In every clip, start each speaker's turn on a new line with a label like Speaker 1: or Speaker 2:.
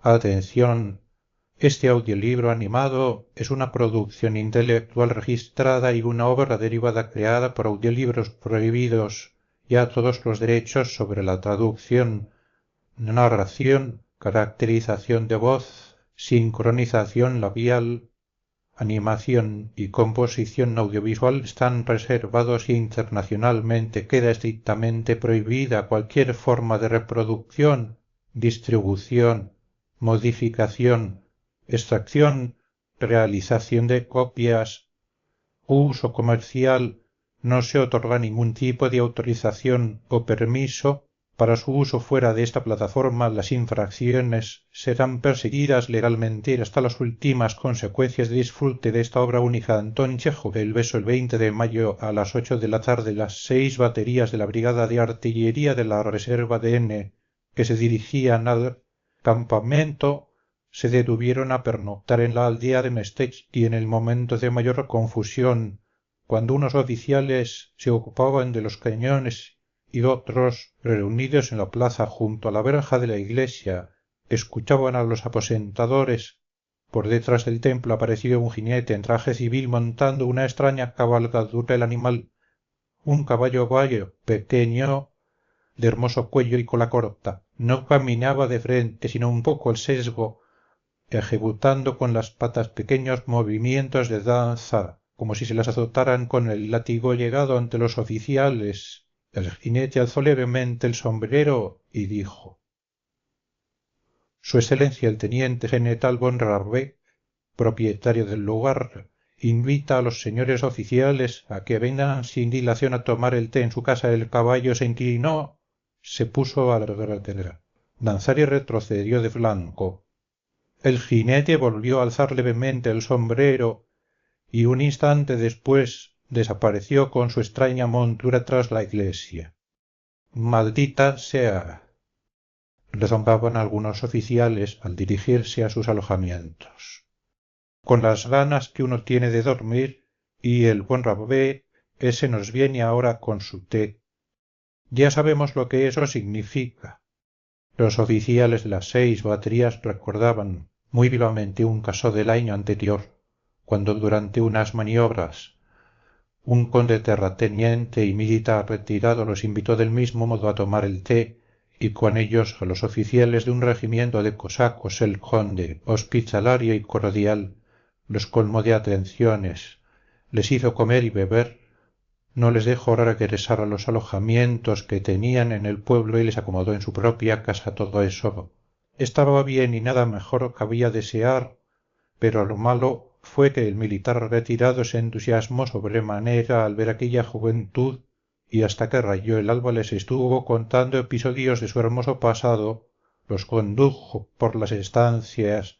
Speaker 1: Atención. Este audiolibro animado es una producción intelectual registrada y una obra derivada creada por Audiolibros Prohibidos ya todos los derechos sobre la traducción, narración, caracterización de voz, sincronización labial, animación y composición audiovisual están reservados y internacionalmente queda estrictamente prohibida cualquier forma de reproducción, distribución, modificación, extracción, realización de copias, uso comercial. No se otorga ningún tipo de autorización o permiso para su uso fuera de esta plataforma. Las infracciones serán perseguidas legalmente hasta las últimas consecuencias de disfrute de esta obra única de Antón Chejo. El beso el 20 de mayo a las 8 de la tarde. Las 6 baterías de la Brigada de Artillería de la Reserva de N, que se dirigían al campamento, se detuvieron a pernoctar en la aldea de Mestech y en el momento de mayor confusión, cuando unos oficiales se ocupaban de los cañones y otros, reunidos en la plaza junto a la verja de la iglesia, escuchaban a los aposentadores, por detrás del templo apareció un jinete en traje civil montando una extraña cabalgadura. El animal, un caballo bayo pequeño, de hermoso cuello y cola corta, no caminaba de frente sino un poco al sesgo, ejecutando con las patas pequeños movimientos de danza, como si se las azotaran con el látigo llegado ante los oficiales. El jinete alzó levemente el sombrero y dijo: Su excelencia el teniente general von Rarbé, propietario del lugar, invita a los señores oficiales a que vengan sin dilación a tomar el té en su casa. El caballo se inclinó, se puso a la gargantera. Danzari retrocedió de flanco. El jinete volvió a alzar levemente el sombrero y un instante después desapareció con su extraña montura tras la iglesia. Maldita sea, rezongaban algunos oficiales al dirigirse a sus alojamientos. Con las ganas que uno tiene de dormir, y el buen Rabé ese nos viene ahora con su té. Ya sabemos lo que eso significa. Los oficiales de las 6 baterías recordaban muy vivamente un caso del año anterior, cuando durante unas maniobras un conde terrateniente y militar retirado los invitó del mismo modo a tomar el té, y con ellos a los oficiales de un regimiento de cosacos. El conde, hospitalario y cordial, los colmó de atenciones, les hizo comer y beber, no les dejó regresar a los alojamientos que tenían en el pueblo y les acomodó en su propia casa. Todo eso estaba bien y nada mejor cabía desear, pero lo malo fue que el militar retirado se entusiasmó sobremanera al ver aquella juventud y hasta que rayó el alba les estuvo contando episodios de su hermoso pasado, los condujo por las estancias,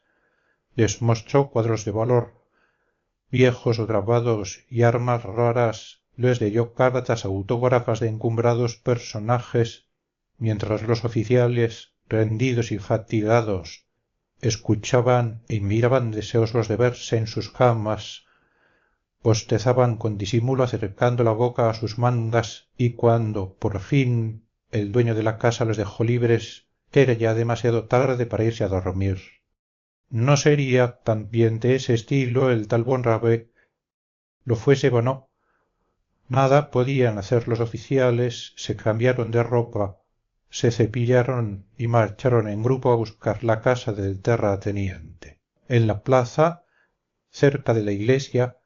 Speaker 1: les mostró cuadros de valor, viejos grabados y armas raras, les leyó cartas autógrafas de encumbrados personajes, mientras los oficiales, rendidos y fatigados, escuchaban y miraban deseosos de verse en sus camas, bostezaban con disimulo acercando la boca a sus mangas, y cuando, por fin, el dueño de la casa los dejó libres, era ya demasiado tarde para irse a dormir. ¿No sería también de ese estilo el tal von Rabé? Lo fuese o no, nada podían hacer los oficiales. Se cambiaron de ropa, se cepillaron y marcharon en grupo a buscar la casa del terrateniente. En la plaza, cerca de la iglesia,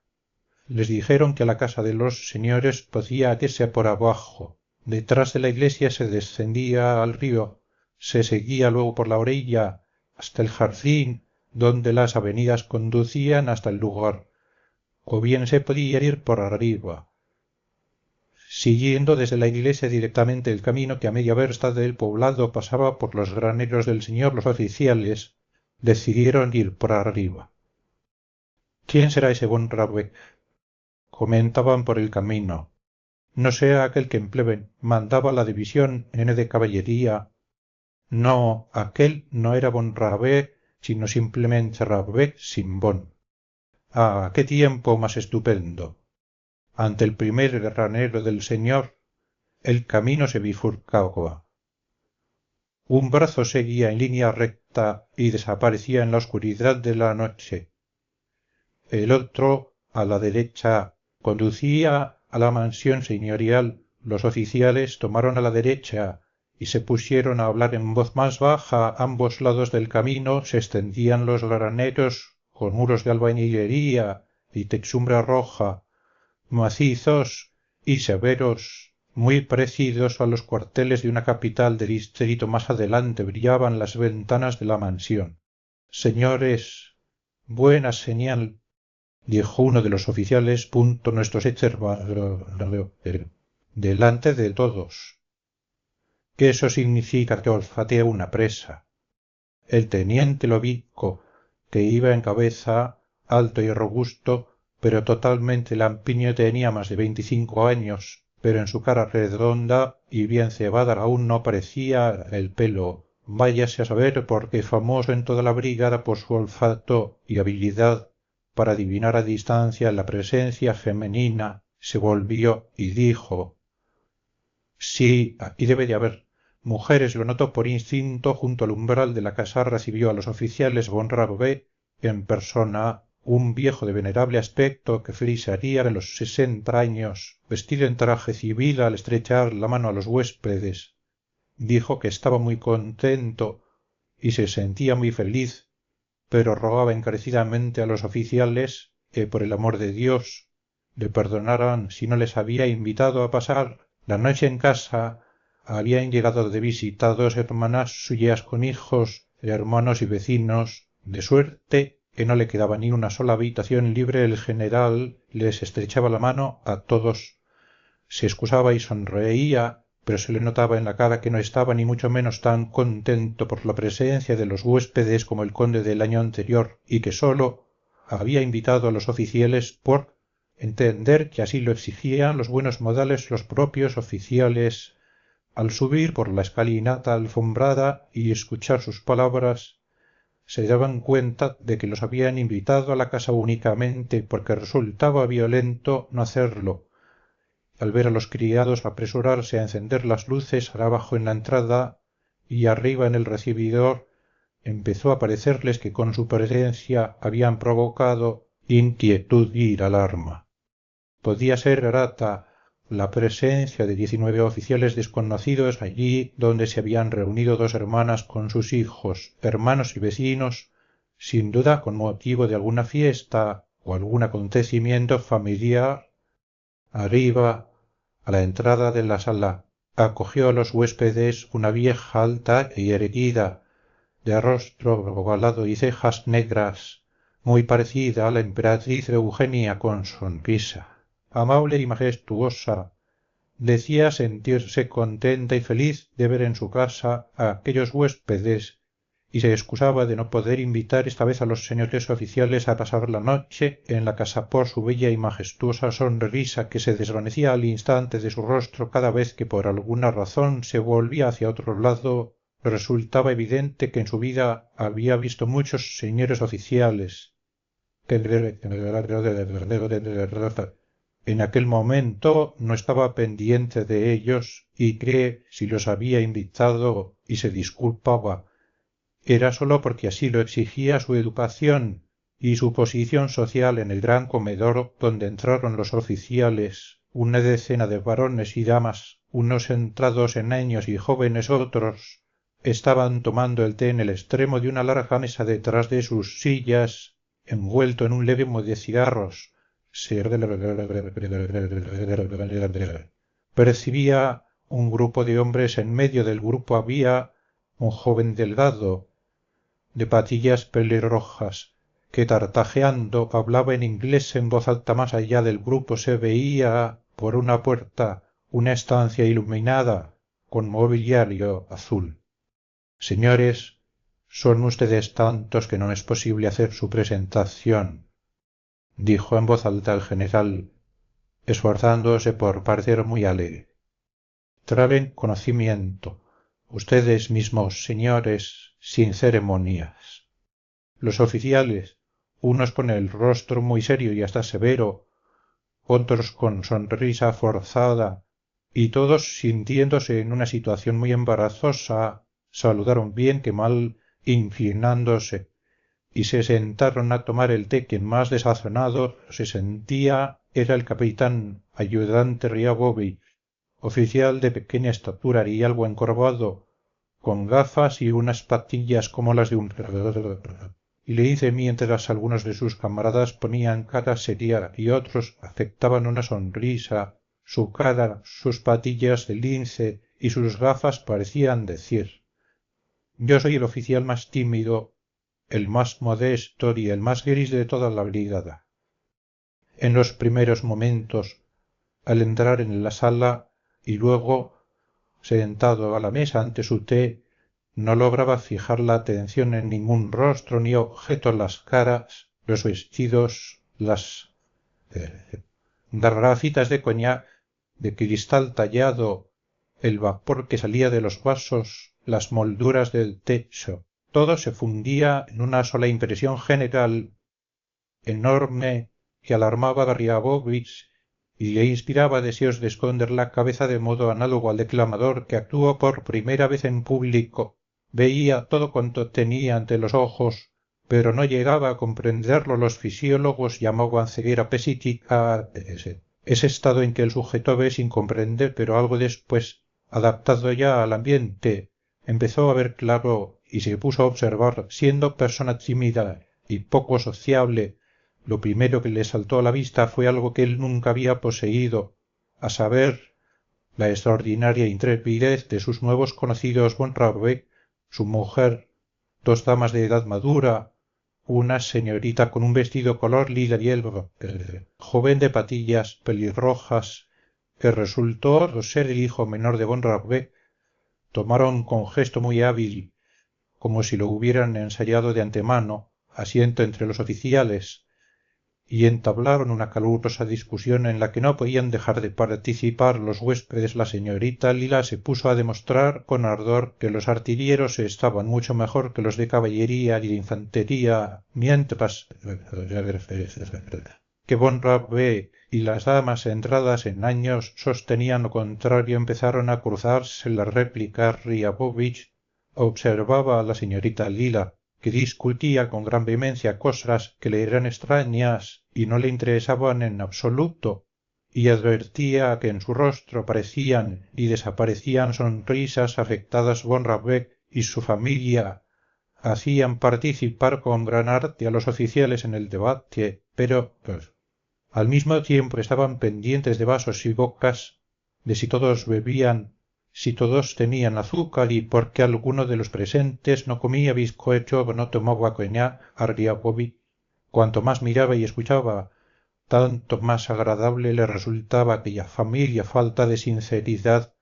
Speaker 1: les dijeron que a la casa de los señores podía irse por abajo. Detrás de la iglesia se descendía al río, se seguía luego por la orilla hasta el jardín, donde las avenidas conducían hasta el lugar, o bien se podía ir por arriba, siguiendo desde la iglesia directamente el camino que a media versta del poblado pasaba por los graneros del señor. Los oficiales decidieron ir por arriba. ¿Quién será ese von Rabé?, comentaban por el camino. No sea aquel que en plebe mandaba la división N de caballería. No, aquel no era von Rabé, sino simplemente Rabé sin von. ¡Ah, qué tiempo más estupendo! Ante el primer granero del señor, el camino se bifurcaba. Un brazo seguía en línea recta puerta y desaparecía en la oscuridad de la noche. El otro, a la derecha, conducía a la mansión señorial. Los oficiales tomaron a la derecha y se pusieron a hablar en voz más baja. A ambos lados del camino se extendían los graneros con muros de albañilería y techumbre roja, macizos y severos, muy parecidos a los cuarteles de una capital de distrito. Más adelante brillaban las ventanas de la mansión. Señores, buena señal, dijo uno de los oficiales, punto nuestros delante de todos, que eso significa que olfatea una presa. El teniente Lovico, que iba en cabeza, alto y robusto, pero totalmente lampiño, tenía más de 25 años, pero en su cara redonda y bien cebada aún no parecía el pelo. Váyase a saber por qué famoso en toda la brigada por su olfato y habilidad para adivinar a distancia la presencia femenina, se volvió y dijo: sí, aquí debe de haber mujeres. Lo notó por instinto. Junto al umbral de la casa recibió a los oficiales von Rauvé en persona, un viejo de venerable aspecto que frisaría de los 60 años, vestido en traje civil. Al estrechar la mano a los huéspedes, dijo que estaba muy contento y se sentía muy feliz, pero rogaba encarecidamente a los oficiales que, por el amor de Dios, le perdonaran si no les había invitado a pasar la noche en casa. Habían llegado de visita 2 hermanas suyas con hijos, hermanos y vecinos, de suerte que no le quedaba ni una sola habitación libre. El general les estrechaba la mano a todos, se excusaba y sonreía, pero se le notaba en la cara que no estaba ni mucho menos tan contento por la presencia de los huéspedes como el conde del año anterior, y que sólo había invitado a los oficiales por entender que así lo exigían los buenos modales. Los propios oficiales, al subir por la escalinata alfombrada y escuchar sus palabras, se daban cuenta de que los habían invitado a la casa únicamente porque resultaba violento no hacerlo. Al ver a los criados apresurarse a encender las luces abajo en la entrada y arriba en el recibidor, empezó a parecerles que con su presencia habían provocado inquietud y alarma. Podía ser grata la presencia de 19 oficiales desconocidos allí donde se habían reunido 2 hermanas con sus hijos, hermanos y vecinos, sin duda con motivo de alguna fiesta o algún acontecimiento familiar. Arriba, a la entrada de la sala, acogió a los huéspedes una vieja alta y erguida, de rostro ovalado y cejas negras, muy parecida a la emperatriz Eugenia, con sonrisa amable y majestuosa. Decía sentirse contenta y feliz de ver en su casa a aquellos huéspedes, y se excusaba de no poder invitar esta vez a los señores oficiales a pasar la noche en la casa por su bella y majestuosa sonrisa, que se desvanecía al instante de su rostro cada vez que por alguna razón se volvía hacia otro lado. Resultaba evidente que en su vida había visto muchos señores oficiales, que en aquel momento no estaba pendiente de ellos, y que, si los había invitado y se disculpaba, era sólo porque así lo exigía su educación y su posición social. En el gran comedor, donde entraron los oficiales, una decena de varones y damas, unos entrados en años y jóvenes otros, estaban tomando el té en el extremo de una larga mesa detrás de sus sillas, envuelto en un leve humo de cigarros. Percibía un grupo de hombres. En medio del grupo había un joven delgado, de patillas pelirrojas, que tartajeando hablaba en inglés en voz alta. Más allá del grupo se veía, por una puerta, una estancia iluminada con mobiliario azul. Señores, son ustedes tantos que no es posible hacer su presentación, dijo en voz alta el general, esforzándose por parecer muy alegre. Traben conocimiento, ustedes mismos, señores, sin ceremonias. Los oficiales, unos con el rostro muy serio y hasta severo, otros con sonrisa forzada, y todos sintiéndose en una situación muy embarazosa, saludaron bien que mal inclinándose, y se sentaron a tomar el té. Quien más desazonado se sentía era el capitán ayudante Riabovich, oficial de pequeña estatura y algo encorvado, con gafas y unas patillas como las de un y le hice mientras algunos de sus camaradas ponían cara seria y otros afectaban una sonrisa. Su cara, sus patillas de lince y sus gafas parecían decir: yo soy el oficial más tímido, el más modesto y el más gris de toda la brigada. En los primeros momentos, al entrar en la sala y luego, sentado a la mesa ante su té, no lograba fijar la atención en ningún rostro ni objeto. Las caras, los vestidos, las garrafitas de coñac, de cristal tallado, el vapor que salía de los vasos, las molduras del techo, todo se fundía en una sola impresión general enorme que alarmaba a Riabovich y le inspiraba deseos de esconder la cabeza, de modo análogo al declamador que actuó por primera vez en público. Veía todo cuanto tenía ante los ojos, pero no llegaba a comprenderlo. Los fisiólogos llamaban ceguera psíquica ese estado en que el sujeto ve sin comprender, pero algo después, adaptado ya al ambiente, empezó a ver claro y se puso a observar. Siendo persona tímida y poco sociable, lo primero que le saltó a la vista fue algo que él nunca había poseído, a saber, la extraordinaria intrepidez de sus nuevos conocidos von Ravbeck, su mujer, dos damas de edad madura, una señorita con un vestido color lila hielo, joven de patillas pelirrojas, que resultó ser el hijo menor de von Ravbeck. Tomaron con gesto muy hábil, como si lo hubieran ensayado de antemano, asiento entre los oficiales, y entablaron una calurosa discusión en la que no podían dejar de participar los huéspedes. La señorita Lila se puso a demostrar con ardor que los artilleros estaban mucho mejor que los de caballería y de infantería, mientras que von Ravbeck y las damas entradas en años sostenían lo contrario. Empezaron a cruzarse las réplicas. Riabovich observaba a la señorita Lila, que discutía con gran vehemencia cosas que le eran extrañas y no le interesaban en absoluto, y advertía que en su rostro aparecían y desaparecían sonrisas afectadas. Von Ravbeck y su familia hacían participar con gran arte a los oficiales en el debate, pero al mismo tiempo estaban pendientes de vasos y bocas, de si todos bebían, si todos tenían azúcar y por qué alguno de los presentes no comía bizcocho o no tomaba coñac. A Riabovich, cuanto más miraba y escuchaba, tanto más agradable le resultaba aquella familia falta de sinceridad,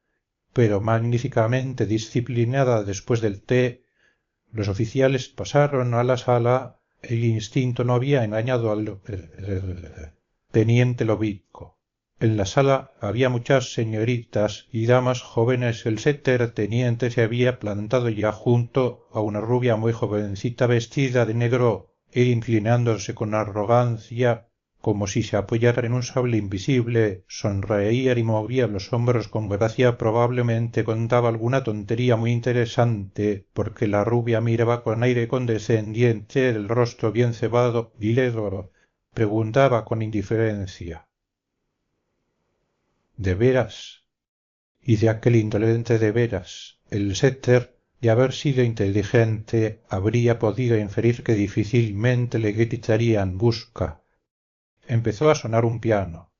Speaker 1: pero magníficamente disciplinada. Después del té, los oficiales pasaron a la sala. El instinto no había engañado al teniente Lovico. En la sala había muchas señoritas y damas jóvenes. El teniente se había plantado ya junto a una rubia muy jovencita vestida de negro e inclinándose con arrogancia, como si se apoyara en un sable invisible, sonreía y movía los hombros con gracia. Probablemente contaba alguna tontería muy interesante, porque la rubia miraba con aire condescendiente, el rostro bien cebado y ledo. Preguntaba con indiferencia: ¿de veras? Y de aquel indolente de veras, el setter, de haber sido inteligente, habría podido inferir que difícilmente le gritarían busca. Empezó a sonar un piano.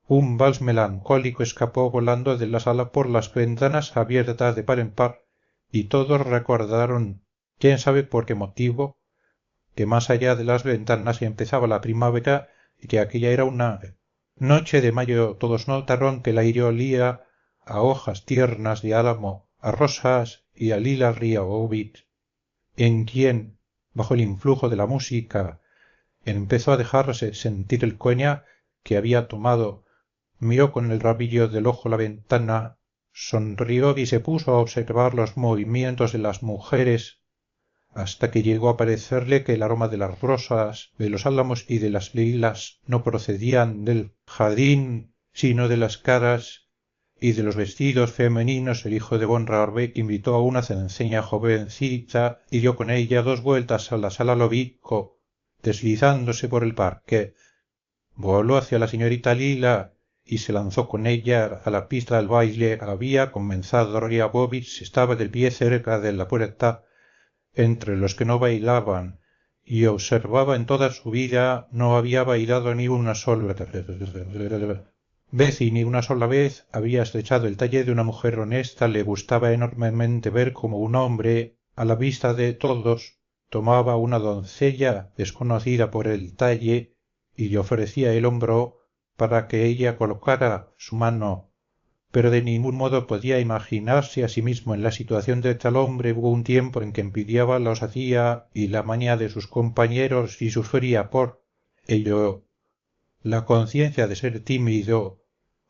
Speaker 1: Un vals melancólico escapó volando de la sala por las ventanas abiertas de par en par, y todos recordaron, quién sabe por qué motivo, que más allá de las ventanas empezaba la primavera y que aquella era una noche de mayo. Todos notaron que el aire olía a hojas tiernas de álamo, a rosas y a Lila Riabovich, en quien, bajo el influjo de la música, empezó a dejarse sentir el coñac que había tomado. Miró con el rabillo del ojo la ventana, sonrió y se puso a observar los movimientos de las mujeres, hasta que llegó a parecerle que el aroma de las rosas, de los álamos y de las lilas no procedían del jardín, sino de las caras y de los vestidos femeninos el hijo de von Rabeck invitó a una cenceña jovencita y dio con ella 2 vueltas a la sala Lovico, deslizándose por el parque, voló hacia la señorita Lila y se lanzó con ella a la pista del baile. Había comenzado Riabovich, estaba de pie cerca de la puerta entre los que no bailaban y observaba en toda su vida no había bailado ni una sola vez y ni una sola vez había estrechado el talle de una mujer honesta. Le gustaba enormemente ver cómo un hombre a la vista de todos tomaba una doncella desconocida por el talle y le ofrecía el hombro para que ella colocara su mano, pero de ningún modo podía imaginarse a sí mismo en la situación de tal hombre. Hubo un tiempo en que envidiaba la osadía y la maña de sus compañeros y sufría por ello la conciencia de ser tímido,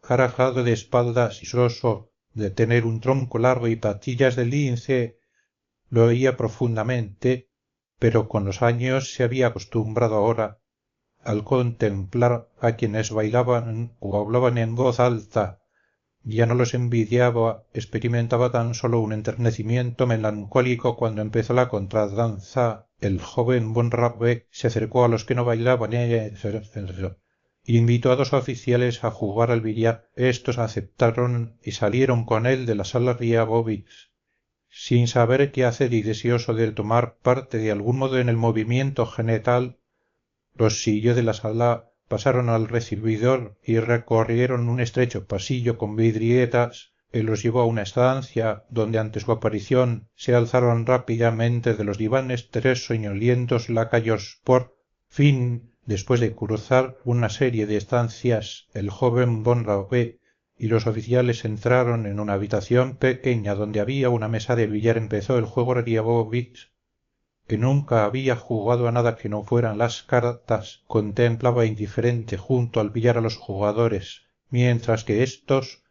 Speaker 1: carajado de espaldas y soso, de tener un tronco largo y patillas de lince. Lo oía profundamente, pero con los años se había acostumbrado ahora, al contemplar a quienes bailaban o hablaban en voz alta, ya no los envidiaba, experimentaba tan solo un enternecimiento melancólico. Cuando empezó la contradanza, el joven von Rabeck se acercó a los que no bailaban y invitó a 2 oficiales a jugar al billar. Estos aceptaron y salieron con él de la sala Riabovich, sin saber qué hacer y deseoso de tomar parte de algún modo en el movimiento general. Los siguió de la sala, pasaron al recibidor y recorrieron un estrecho pasillo con vidrieras que los llevó a una estancia donde ante su aparición se alzaron rápidamente de los divanes 3 soñolientos lacayos. Por fin, después de cruzar una serie de estancias, el joven von Rabeck y los oficiales entraron en una habitación pequeña donde había una mesa de billar. Empezó el juego. Riabovich, que nunca había jugado a nada que no fueran las cartas, contemplaba indiferente junto al billar a los jugadores, mientras que éstos,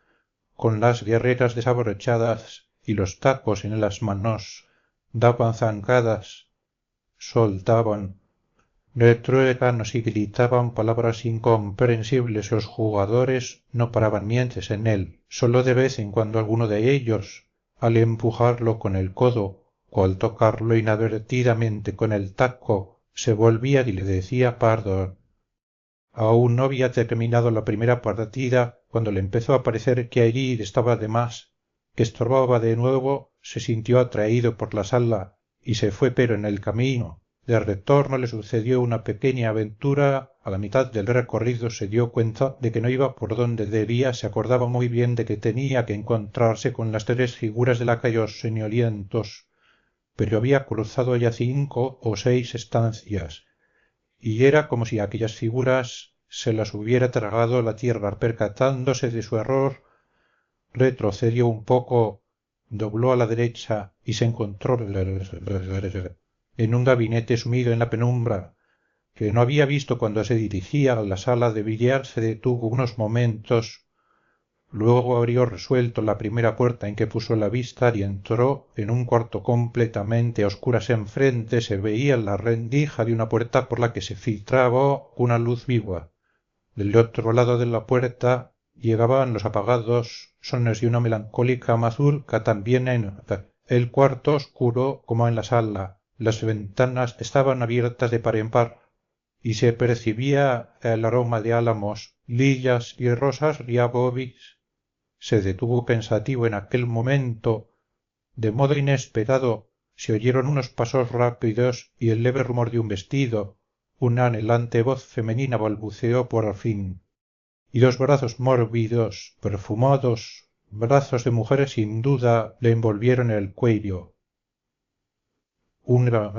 Speaker 1: con las guerreras desabrochadas y los tacos en las manos, daban zancadas, soltaban retruécanos y gritaban palabras incomprensibles. Los jugadores no paraban mientes en él, sólo de vez en cuando alguno de ellos, al empujarlo con el codo o al tocarlo inadvertidamente con el taco, se volvía y le decía pardón. Aún no había terminado la primera partida cuando le empezó a parecer que herir estaba de más, que estorbaba de nuevo. Se sintió atraído por la sala y se fue, pero en el camino de retorno le sucedió una pequeña aventura. A la mitad del recorrido se dio cuenta de que no iba por donde debía. Se acordaba muy bien de que tenía que encontrarse con las 3 figuras de lacayos soñolientos, pero había cruzado ya 5 o 6 estancias y era como si aquellas figuras se las hubiera tragado la tierra. Percatándose de su error, retrocedió un poco, dobló a la derecha y se encontró en un gabinete sumido en la penumbra que no había visto cuando se dirigía a la sala de billar. Se detuvo unos momentos, luego abrió resuelto la primera puerta en que puso la vista y entró en un cuarto completamente a oscuras. Enfrente se veía la rendija de una puerta por la que se filtraba una luz viva. Del otro lado de la puerta llegaban los apagados sones de una melancólica mazurca. También en el cuarto oscuro como en la sala las ventanas estaban abiertas de par en par y se percibía el aroma de álamos, lillas y rosas. Riabovich se detuvo pensativo en aquel momento. De modo inesperado se oyeron unos pasos rápidos y el leve rumor de un vestido. Una anhelante voz femenina balbuceó por fin y 2 brazos mórbidos, perfumados, brazos de mujer sin duda, le envolvieron el cuello. Una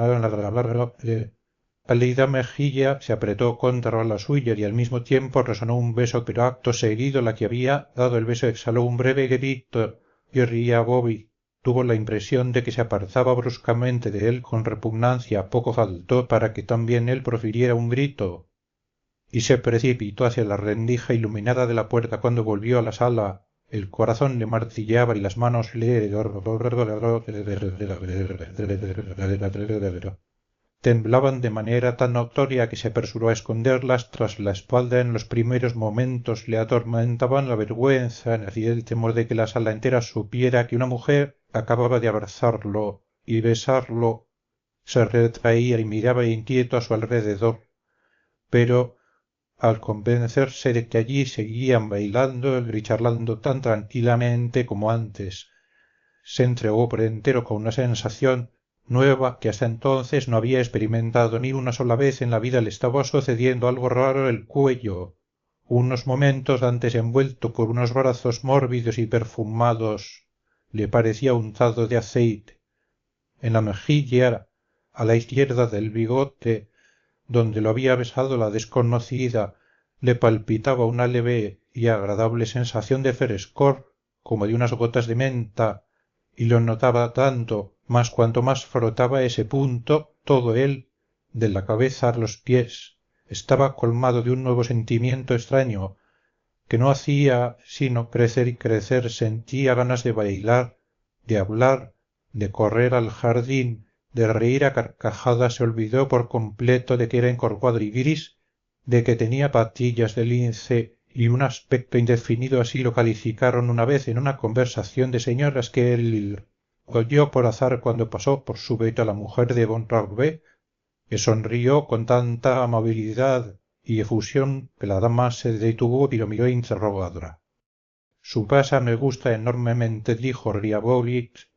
Speaker 1: pálida mejilla se apretó contra la suya y al mismo tiempo resonó un beso, pero acto seguido la que había dado el beso exhaló un breve grito y Riabovich tuvo la impresión de que se apartaba bruscamente de él con repugnancia. Poco faltó para que también él profiriera un grito y se precipitó hacia la rendija iluminada de la puerta. Cuando volvió a la sala el corazón le martilleaba y las manos le temblaban de manera tan notoria que se apresuró a esconderlas tras la espalda. En los primeros momentos le atormentaban la vergüenza, nacía el temor de que la sala entera supiera que una mujer acababa de abrazarlo y besarlo. Se retraía y miraba inquieto a su alrededor, pero al convencerse de que allí seguían bailando y charlando tan tranquilamente como antes, se entregó por entero con una sensación nueva que hasta entonces no había experimentado ni una sola vez en la vida. Le estaba sucediendo algo raro en el cuello. Unos momentos antes, envuelto por unos brazos mórbidos y perfumados, le parecía untado de aceite. En la mejilla, a la izquierda del bigote, donde lo había besado la desconocida, le palpitaba una leve y agradable sensación de frescor, como de unas gotas de menta, y lo notaba tanto más cuanto más frotaba ese punto. Todo él, de la cabeza a los pies, estaba colmado de un nuevo sentimiento extraño que no hacía sino crecer y crecer. Sentía ganas de bailar, de hablar, de correr al jardín, de reír a carcajadas. Se olvidó por completo de que era encorvado y gris, de que tenía patillas de lince y un aspecto indefinido. Así lo calificaron una vez en una conversación de señoras que él oyó por azar cuando pasó por súbito a la mujer de Bonrauvet, que sonrió con tanta amabilidad y efusión que la dama se detuvo y lo miró interrogadora. Su casa me gusta enormemente, dijo Riabovitch,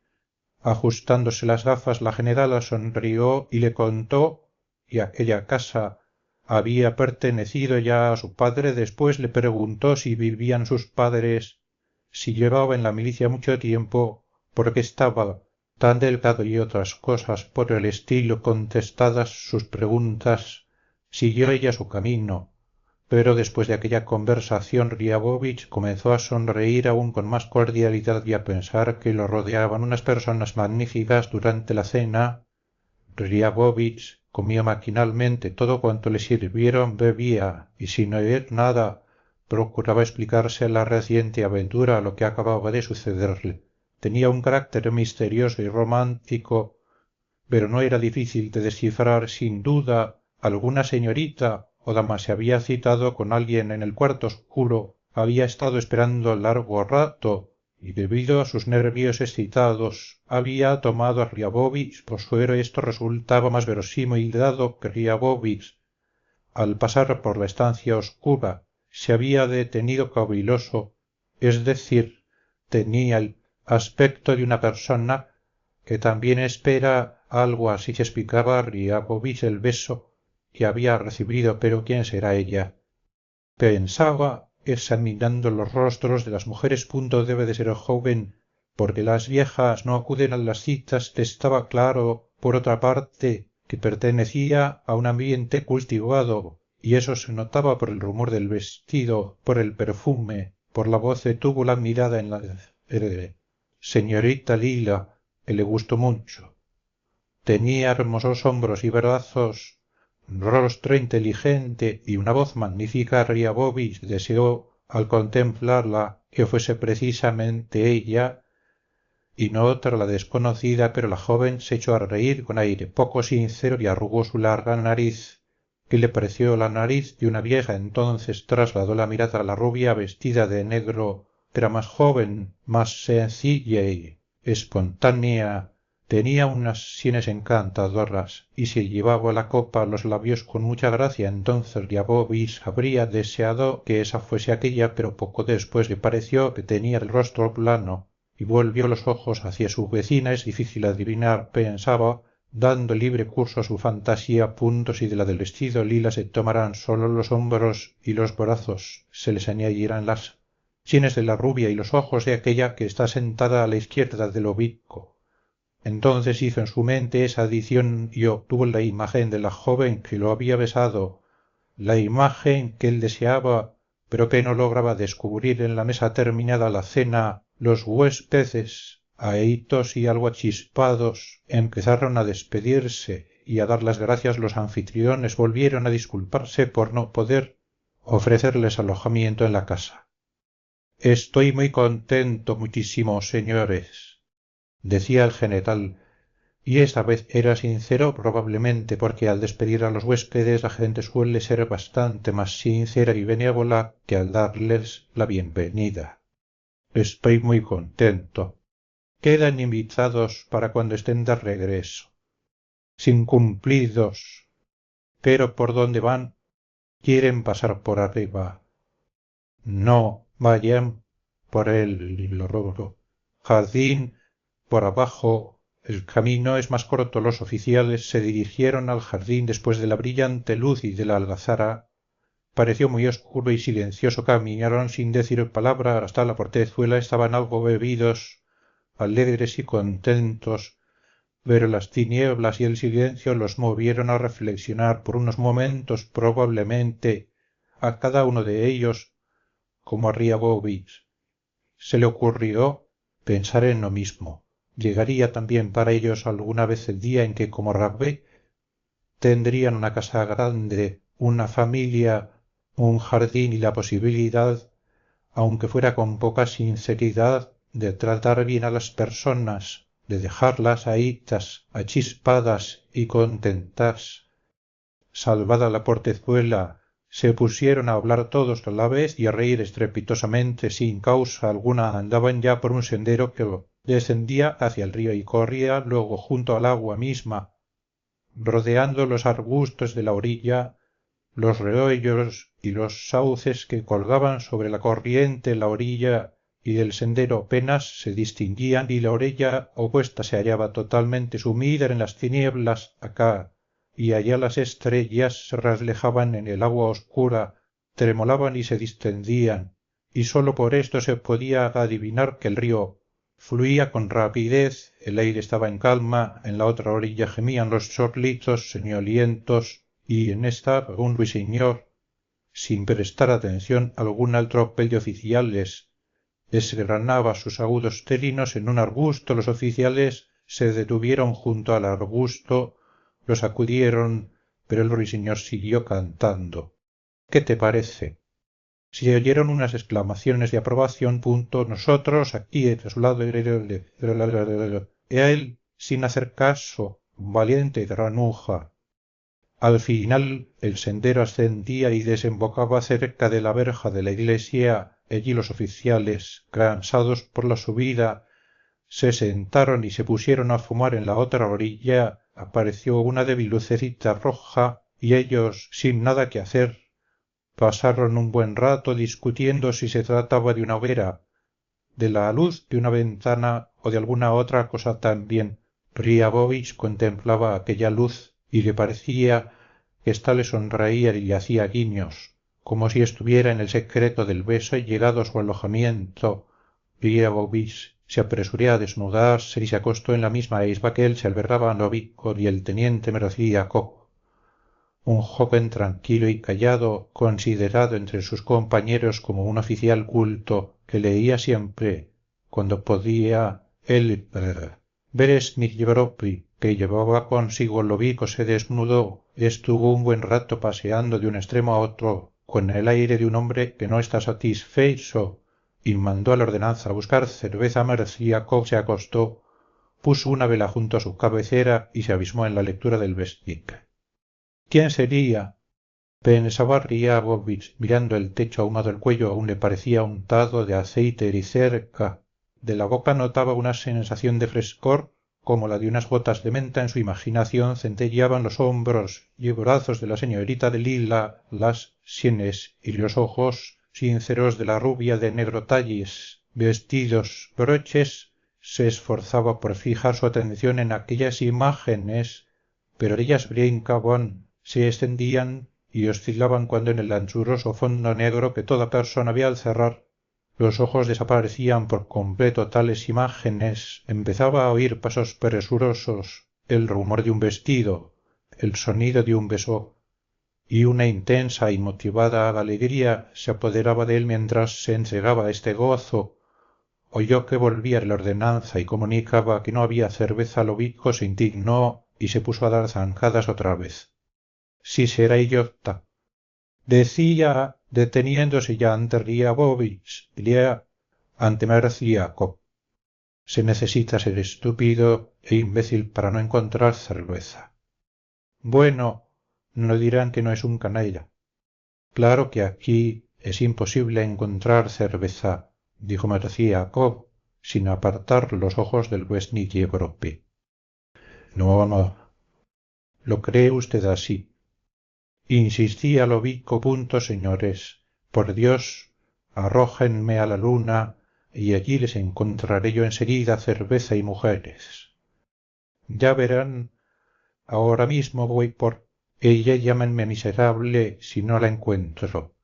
Speaker 1: ajustándose las gafas. La generala sonrió y le contó que aquella casa había pertenecido ya a su padre. Después le preguntó si vivían sus padres, si llevaba en la milicia mucho tiempo, porque estaba tan delgado y otras cosas por el estilo. Contestadas sus preguntas, siguió ella su camino. Pero después de aquella conversación Riabovitch comenzó a sonreír aún con más cordialidad y a pensar que lo rodeaban unas personas magníficas. Durante la cena Riabovitch comió maquinalmente todo cuanto le sirvieron, bebía y sin oír nada procuraba explicarse la reciente aventura, lo que acababa de sucederle. Tenía un carácter misterioso y romántico, pero no era difícil de descifrar. Sin duda alguna señorita o dama se había citado con alguien en el cuarto oscuro, había estado esperando largo rato y debido a sus nervios excitados había tomado a Riabovitch por su héroe. Esto resultaba más verosímil dado que Riabovitch, al pasar por la estancia oscura, se había detenido caviloso, es decir, tenía el aspecto de una persona que también espera algo. Así se explicaba Riabovitch el beso que había recibido. Pero ¿quién será ella?, pensaba, examinando los rostros de las mujeres. Debe de ser joven, porque las viejas no acuden a las citas. Le estaba claro, por otra parte, que pertenecía a un ambiente cultivado, y eso se notaba por el rumor del vestido, por el perfume, por la voz. Detuvo la mirada en la señorita Lila, que le gustó mucho. Tenía hermosos hombros y brazos, rostro inteligente y una voz magnífica. Riabovitch deseó al contemplarla que fuese precisamente ella y no otra la desconocida, pero la joven se echó a reír con aire poco sincero y arrugó su larga nariz, que le pareció la nariz de una vieja. Entonces trasladó la mirada a la rubia vestida de negro, que era más joven, más sencilla y espontánea. Tenía unas sienes encantadoras y se llevaba la copa a los labios con mucha gracia. Entonces Riabovitch habría deseado que esa fuese aquella, pero poco después le pareció que tenía el rostro plano y volvió los ojos hacia su vecina. Es difícil adivinar, pensaba, dando libre curso a su fantasía, puntos y de la del vestido lila se tomarán sólo los hombros y los brazos, se les añadirán las sienes de la rubia y los ojos de aquella que está sentada a la izquierda del obispo. Entonces hizo en su mente esa adición y obtuvo la imagen de la joven que lo había besado, la imagen que él deseaba, pero que no lograba descubrir. En la mesa terminada la cena, los huéspedes, ahitos y algo achispados, empezaron a despedirse y a dar las gracias. Los anfitriones volvieron a disculparse por no poder ofrecerles alojamiento en la casa. Estoy muy contento, muchísimo, señores, decía el general, y esta vez era sincero probablemente porque al despedir a los huéspedes la gente suele ser bastante más sincera y benévola que al darles la bienvenida. Estoy muy contento. Quedan invitados para cuando estén de regreso. Sin cumplidos. Pero ¿por dónde van? Quieren pasar por arriba. No, vayan por el jardín, por abajo. El camino es más corto. Los oficiales se dirigieron al jardín después de la brillante luz y de la algazara. Pareció muy oscuro y silencioso. Caminaron sin decir palabra hasta la portezuela. Estaban algo bebidos, alegres y contentos, pero las tinieblas y el silencio los movieron a reflexionar por unos momentos. Probablemente a cada uno de ellos, como a Riabovich, se le ocurrió pensar en lo mismo. Llegaría también para ellos alguna vez el día en que, como Rabbe, tendrían una casa grande, una familia, un jardín y la posibilidad, aunque fuera con poca sinceridad, de tratar bien a las personas, de dejarlas ahitas, achispadas y contentas. Salvada la portezuela, se pusieron a hablar todos a la vez y a reír estrepitosamente sin causa alguna. Andaban ya por un sendero que descendía hacia el río y corría luego junto al agua misma, rodeando los arbustos de la orilla, los reollos y los sauces que colgaban sobre la corriente. La orilla y del sendero apenas se distinguían y la orilla opuesta se hallaba totalmente sumida en las tinieblas. Acá y allá las estrellas se reflejaban en el agua oscura, tremolaban y se distendían, y sólo por esto se podía adivinar que el río fluía con rapidez. El aire estaba en calma. En la otra orilla gemían los chorlitos soñolientos y en esta un ruiseñor, sin prestar atención alguna al tropel de oficiales, desgranaba sus agudos trinos en un arbusto. Los oficiales se detuvieron junto al arbusto, lo sacudieron, pero el ruiseñor siguió cantando. ¿Qué te parece? Se oyeron unas exclamaciones de aprobación. Nosotros aquí a su lado. Y a él, sin hacer caso, valiente granuja. Al final el sendero ascendía y desembocaba cerca de la verja de la iglesia. Allí los oficiales, cansados por la subida, se sentaron y se pusieron a fumar. En la otra orilla apareció una débil lucecita roja y ellos, sin nada que hacer, pasaron un buen rato discutiendo si se trataba de una hoguera, de la luz de una ventana o de alguna otra cosa también. Riabovich contemplaba aquella luz y le parecía que ésta le sonreía y le hacía guiños, como si estuviera en el secreto del beso. Y llegado a su alojamiento, Riabovich se apresuró a desnudarse y se acostó en la misma isba que él. Se albergaba Novikov y el teniente Mrozliakov, un joven tranquilo y callado, considerado entre sus compañeros como un oficial culto que leía siempre, cuando podía, el Beresnik Yevropy, que llevaba consigo Lovico, se desnudó. Estuvo un buen rato paseando de un extremo a otro con el aire de un hombre que no está satisfecho, y mandó a la ordenanza a buscar cerveza. Mrozliakov se acostó, puso una vela junto a su cabecera y se abismó en la lectura del Vestnik. ¿Quién sería? Pensaba Riabovich, mirando el techo ahumado. El cuello aún le parecía untado de aceite y cerca de la boca notaba una sensación de frescor como la de unas gotas de menta. En su imaginación centelleaban los hombros y brazos de la señorita de lila, las sienes y los ojos sinceros de la rubia de negro talles, vestidos, broches. Se esforzaba por fijar su atención en aquellas imágenes, pero ellas brincaban, se extendían y oscilaban cuando en el anchuroso fondo negro que toda persona ve al cerrar los ojos desaparecían por completo tales imágenes. Empezaba a oír pasos presurosos, el rumor de un vestido, el sonido de un beso, y una intensa y motivada alegría se apoderaba de él mientras se entregaba a este gozo. Oyó que volvía la ordenanza y comunicaba que no había cerveza. Lovico se indignó y se puso a dar zancadas otra vez. Si será idiota, decía, deteniéndose ya ante Riabovich, ante Mrozliakov. se necesita ser estúpido e imbécil para no encontrar cerveza. Bueno, no dirán que no es un canalla. Claro que aquí es imposible encontrar cerveza, dijo Murcia Cobb, sin apartar los ojos del Westney Europe. No, no. ¿Lo cree usted así? Insistí a lo bico punto, señores. Por Dios, arrójenme a la luna y allí les encontraré yo enseguida cerveza y mujeres. Ya verán, ahora mismo voy por ella, llámenme miserable si no la encuentro.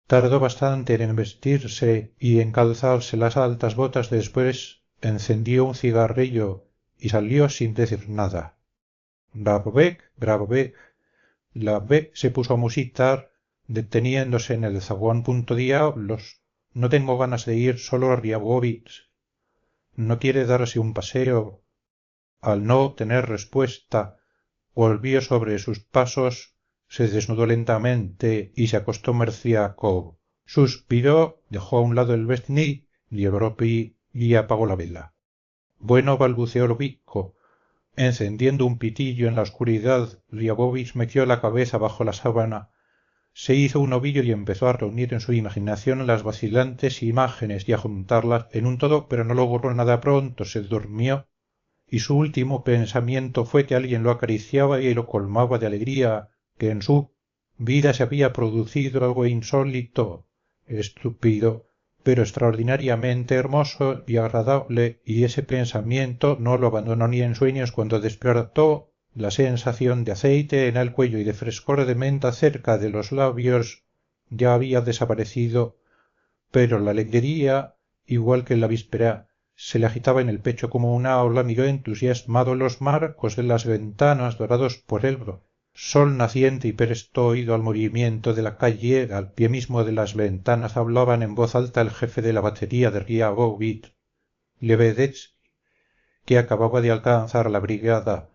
Speaker 1: Tardó bastante en vestirse y en calzarse las altas botas, después encendió un cigarrillo y salió sin decir nada. Grabec, la B se puso a musitar, deteniéndose en el zaguán. Diablos, no tengo ganas de ir solo a Riabovitz. No quiere darse un paseo. Al no obtener respuesta, volvió sobre sus pasos, se desnudó lentamente y se acostó Murciákov. Suspiró, dejó a un lado el Westney, Lieropi y apagó la vela. Bueno, balbuceó Lobizko. Encendiendo un pitillo en la oscuridad, Riabovitz metió la cabeza bajo la sábana, se hizo un ovillo y empezó a reunir en su imaginación las vacilantes imágenes y a juntarlas en un todo, pero no logró nada. Pronto se durmió y su último pensamiento fue que alguien lo acariciaba y lo colmaba de alegría, que en su vida se había producido algo insólito, estúpido, pero extraordinariamente hermoso y agradable, y ese pensamiento no lo abandonó ni en sueños cuando despertó. La sensación de aceite en el cuello y de frescor de menta cerca de los labios ya había desaparecido, pero la alegría, igual que en la víspera, se le agitaba en el pecho como una ola. Miró entusiasmado los marcos de las ventanas dorados por el sol naciente y prestó oído al movimiento de la calle. Al pie mismo de las ventanas hablaban en voz alta el jefe de la batería de Riabovitz, Lebedetsky, que acababa de alcanzar la brigada.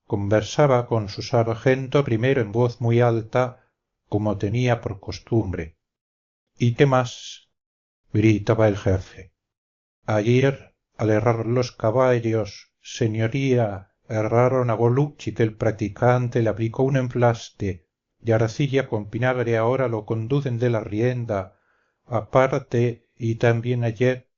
Speaker 1: Conversaba con su sargento primero en voz muy alta, como tenía por costumbre. ¿Y qué más? Gritaba el jefe. Ayer, al errar los caballos, señoría, erraron a Golucci, que el practicante le aplicó un emplaste, y arcilla con vinagre ahora lo conducen de la rienda. Aparte, y también ayer,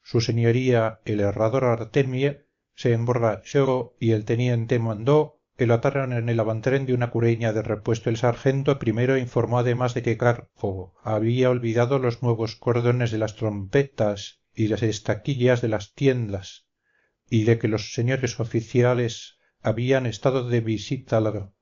Speaker 1: su señoría, el herrador Artemie, se emborrachó y el teniente mandó que lo ataran en el avantren de una cureña de repuesto. El sargento primero informó además de que Karpov había olvidado los nuevos cordones de las trompetas y las estaquillas de las tiendas, y de que los señores oficiales habían estado de visita la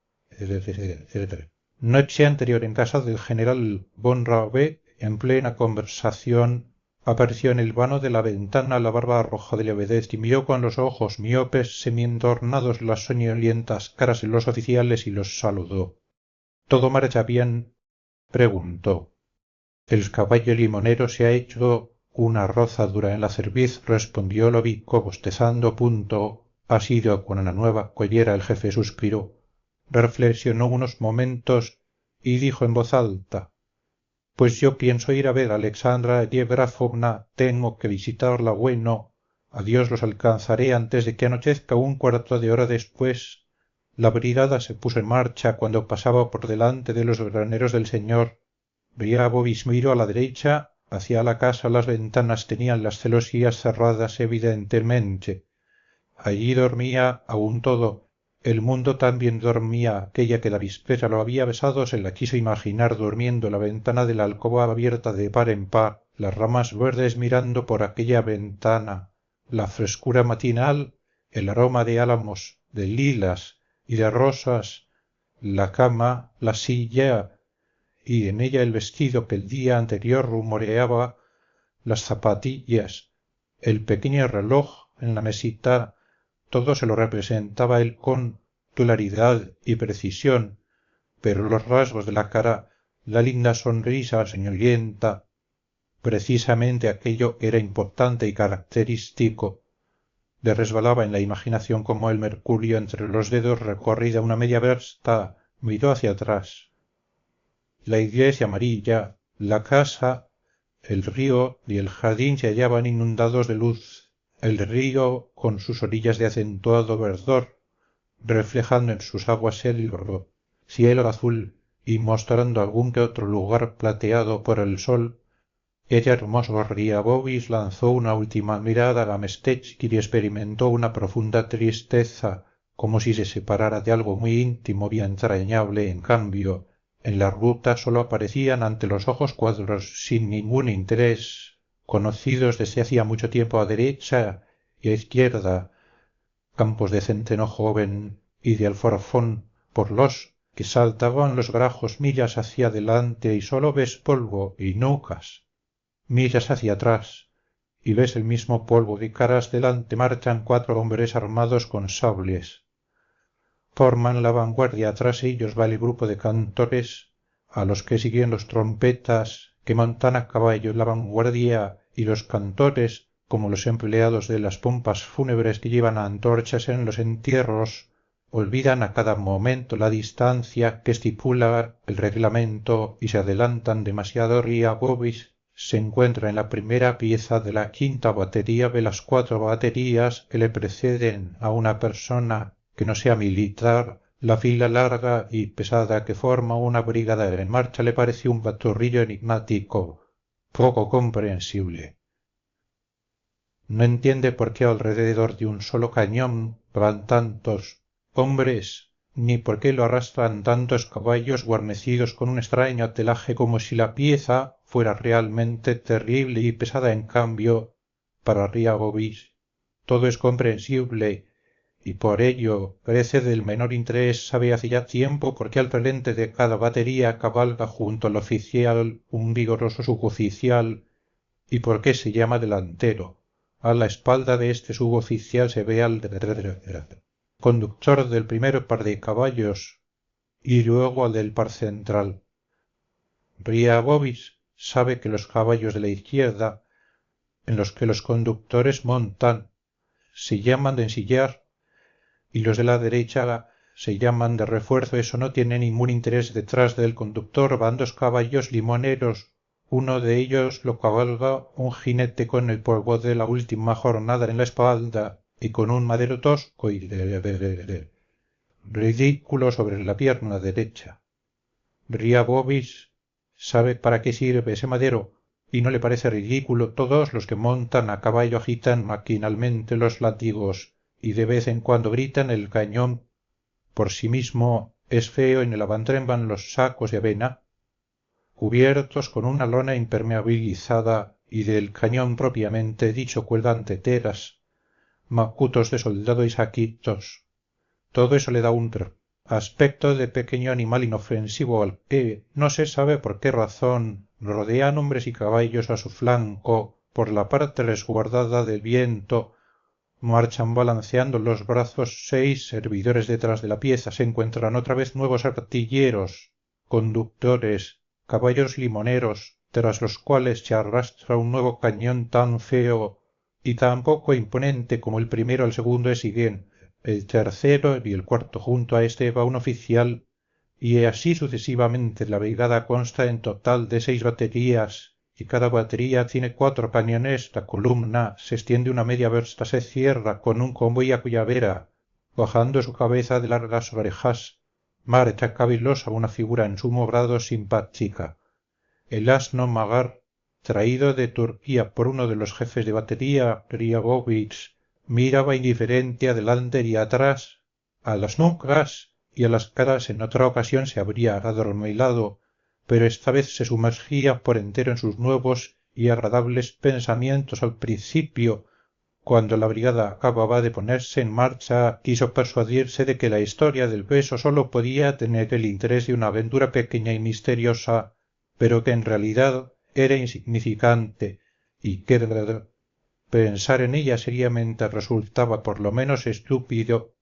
Speaker 1: noche anterior en casa del general von Raube. En plena conversación apareció en el vano de la ventana la barba roja de Lebedetsky y miró con los ojos miopes semientornados las soñolientas caras de los oficiales y los saludó. ¿Todo marcha bien? Preguntó. El caballo limonero se ha hecho una rozadura en la cerviz, respondió Lobico bostezando. Ha sido con una nueva collera. El jefe suspiró, reflexionó unos momentos y dijo en voz alta: pues yo pienso ir a ver a Alexandra Diegrafovna. Tengo que visitarla. Bueno, a Dios los alcanzaré antes de que anochezca. Un cuarto de hora después la brigada se puso en marcha. Cuando pasaba por delante de los graneros del señor Riabovitz miró a la derecha. Hacia la casa las ventanas tenían las celosías cerradas evidentemente. Allí dormía aún todo. El mundo también dormía. Aquella que la víspera lo había besado se la quiso imaginar durmiendo. La ventana de la alcoba abierta de par en par, las ramas verdes mirando por aquella ventana, la frescura matinal, el aroma de álamos, de lilas y de rosas, la cama, la silla, y en ella el vestido que el día anterior rumoreaba, las zapatillas, el pequeño reloj en la mesita. Todo se lo representaba él con claridad y precisión, pero los rasgos de la cara, la linda sonrisa soñolienta, precisamente aquello era importante y característico. Le resbalaba en la imaginación como el mercurio entre los dedos. Recorrida una media versta, miró hacia atrás. La iglesia amarilla, la casa, el río y el jardín se hallaban inundados de luz. el río con sus orillas de acentuado verdor, reflejando en sus aguas el cielo azul y mostrando algún que otro lugar plateado por el sol, el hermoso Riabobis lanzó una última mirada a Mestechki y experimentó una profunda tristeza, como si se separara de algo muy íntimo y entrañable. En cambio, en la ruta sólo aparecían ante los ojos cuadros sin ningún interés, conocidos desde hacía mucho tiempo a derecha y a izquierda, campos de centeno joven y de alforfón por los que saltaban los grajos millas hacia adelante y sólo ves polvo y nucas. Miras hacia atrás y ves el mismo polvo y caras delante marchan 4 hombres armados con sables. Forman la vanguardia, tras ellos va el grupo de cantores, a los que siguen los trompetas, que montan a caballo la vanguardia, y los cantores, como los empleados de las pompas fúnebres que llevan antorchas en los entierros, olvidan a cada momento la distancia que estipula el reglamento y se adelantan demasiado. Riabobis se encuentra en la primera pieza de la quinta batería de las 4 baterías que le preceden. A una persona que no sea militar, la fila larga y pesada que forma una brigada en marcha le parece un baturrillo enigmático, poco comprensible. No entiende por qué alrededor de un solo cañón van tantos hombres, ni por qué lo arrastran tantos caballos guarnecidos con un extraño telaje, como si la pieza fuera realmente terrible y pesada. En cambio, para Riabobis todo es comprensible y por ello parece del menor interés. Sabe hace ya tiempo por qué al frente de cada batería cabalga junto al oficial un vigoroso suboficial y por qué se llama delantero. A la espalda de este suboficial se ve al conductor del primer par de caballos y luego al del par central. Riabobis sabe que los caballos de la izquierda, en los que los conductores montan, se llaman de ensillar y los de la derecha se llaman de refuerzo. Eso no tiene ningún interés. Detrás del conductor van 2 caballos limoneros. Uno de ellos lo cabalga un jinete con el polvo de la última jornada en la espalda y con un madero tosco y ridículo sobre la pierna derecha. Riabobis sabe para qué sirve ese madero y no le parece ridículo. Todos los que montan a caballo agitan maquinalmente los látigos y de vez en cuando gritan. El cañón por sí mismo es feo. En el avantrén van los sacos de avena cubiertos con una lona impermeabilizada y del cañón propiamente dicho cuelgan teteras, macutos de soldado y saquitos. Todo eso le da un aspecto de pequeño animal inofensivo al que, no se sabe por qué razón, rodean hombres y caballos a su flanco. Por la parte resguardada del viento marchan balanceando los brazos 6 servidores. Detrás de la pieza se encuentran otra vez nuevos artilleros, conductores, caballos limoneros, tras los cuales se arrastra un nuevo cañón tan feo y tan poco imponente como el primero. El segundo siguen el tercero y el cuarto. Junto a este va un oficial y así sucesivamente. La brigada consta en total de 6 baterías y cada batería tiene 4 cañones. La columna se extiende una media versta. Se cierra con un convoy a cuya vera, bajando su cabeza de largas orejas, marcha cavilosa una figura en sumo grado simpática. El asno Magar, traído de Turquía por uno de los jefes de batería, Riabovich, miraba indiferente adelante y atrás, a las nucas y a las caras. En otra ocasión se habría adormilado, pero esta vez se sumergía por entero en sus nuevos y agradables pensamientos. Al principio, cuando la brigada acababa de ponerse en marcha, quiso persuadirse de que la historia del beso sólo podía tener el interés de una aventura pequeña y misteriosa, pero que en realidad era insignificante y que pensar en ella seriamente resultaba por lo menos estúpido.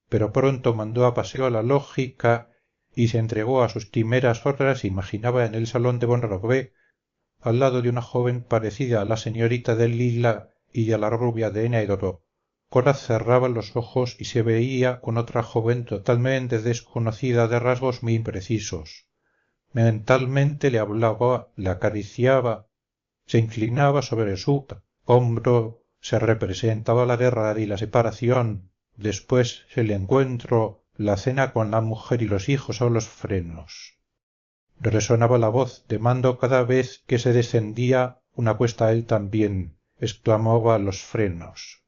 Speaker 1: Pero pronto mandó a paseo la lógica y se entregó a sus quimeras horas. Imaginaba en el salón de Bonrobé, al lado de una joven parecida a la señorita de Lila y a la rubia de Enedro. Cora cerraba los ojos y se veía con otra joven totalmente desconocida, de rasgos muy imprecisos. Mentalmente le hablaba, le acariciaba, se inclinaba sobre su hombro, se representaba la guerra y la separación, después el encuentro, la cena con la mujer y los hijos o los frenos. Resonaba la voz de mando cada vez que se descendía una cuesta a él también, exclamaba los frenos.